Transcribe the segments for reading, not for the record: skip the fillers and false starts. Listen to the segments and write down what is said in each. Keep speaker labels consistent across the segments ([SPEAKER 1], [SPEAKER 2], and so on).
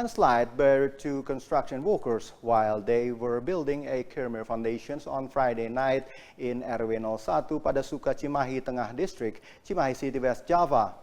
[SPEAKER 1] landslide buried two construction workers while they were building a Khmer foundations on Friday night in RW 01 pada Suka Cimahi Tengah District, Cimahi City, West Java.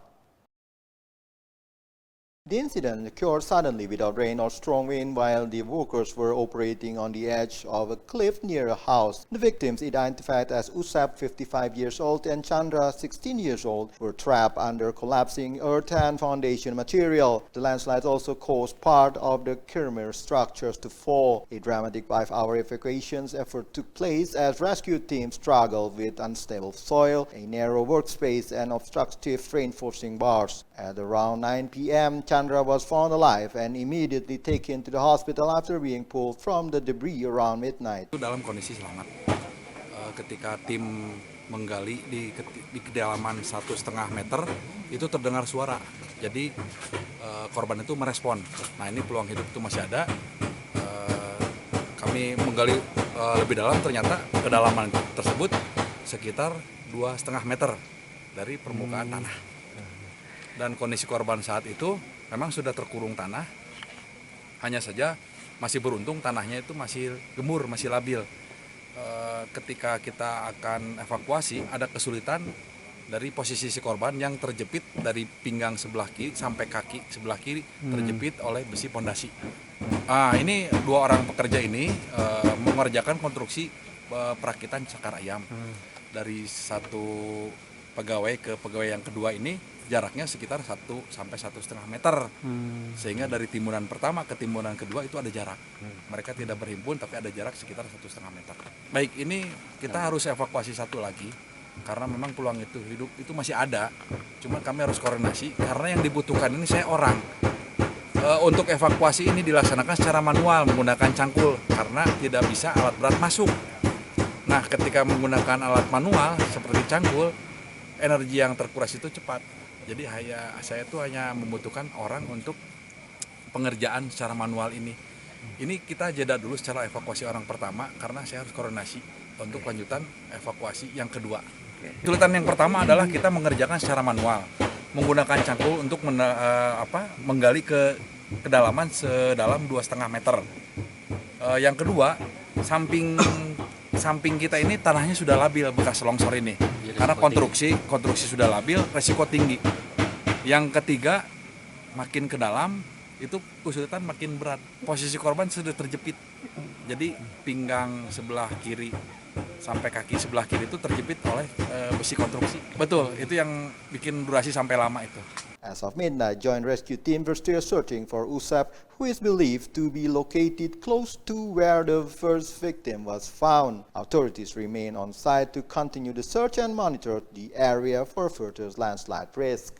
[SPEAKER 1] The incident occurred suddenly without rain or strong wind while the workers were operating on the edge of a cliff near a house. The victims, identified as Usap, 55 years old, and Chandra, 16 years old, were trapped under collapsing earth and foundation material. The landslide also caused part of the Khmer structures to fall. A dramatic 5-hour evacuation effort took place as rescue teams struggled with unstable soil, a narrow workspace, and obstructive reinforcing bars. At around 9 p.m., Chandra was found alive and immediately taken to the hospital after being pulled from the debris around midnight.
[SPEAKER 2] Dalam kondisi selamat, ketika tim menggali di kedalaman 1,5 meter itu terdengar suara. Jadi korban itu merespon. Nah, ini peluang hidup itu masih ada. Kami menggali lebih dalam, ternyata kedalaman tersebut sekitar 2,5 meter dari permukaan tanah. Dan kondisi korban saat itu memang sudah terkurung tanah, hanya saja masih beruntung tanahnya itu masih gemur, masih labil. Ketika kita akan evakuasi, ada kesulitan dari posisi si korban yang terjepit dari pinggang sebelah kiri sampai kaki sebelah kiri terjepit oleh besi pondasi. Ini dua orang pekerja ini mengerjakan konstruksi perakitan cakar ayam. Dari satu pegawai ke pegawai yang kedua ini jaraknya sekitar 1 sampai 1,5 meter, sehingga dari timuran pertama ke timuran kedua itu ada jarak. Mereka tidak berhimpun tapi ada jarak sekitar 1,5 meter. Baik, ini kita harus evakuasi satu lagi karena memang peluang itu hidup itu masih ada. Cuma kami harus koordinasi karena yang dibutuhkan ini saya orang. Untuk evakuasi ini dilaksanakan secara manual menggunakan cangkul karena tidak bisa alat berat masuk. Nah, ketika menggunakan alat manual seperti cangkul, energi yang terkuras itu cepat. Jadi saya tuh hanya membutuhkan orang untuk pengerjaan secara manual ini. Ini kita jeda dulu secara evakuasi orang pertama karena saya harus koordinasi untuk lanjutan evakuasi yang kedua. Kesulitan yang pertama adalah kita mengerjakan secara manual, menggunakan cangkul untuk menggali ke kedalaman sedalam 2,5 meter. Yang kedua, samping kita ini tanahnya sudah labil bekas longsor ini. Karena konstruksi sudah labil, resiko tinggi. Yang ketiga, makin ke dalam itu kesulitan makin berat. Posisi korban sudah terjepit. Jadi pinggang sebelah kiri sampai kaki sebelah kiri itu terjepit oleh besi konstruksi. Betul, itu yang bikin durasi sampai lama itu.
[SPEAKER 1] As of midnight, joint rescue teams were still searching for Usap, who is believed to be located close to where the first victim was found. Authorities remain on site to continue the search and monitor the area for further landslide risk.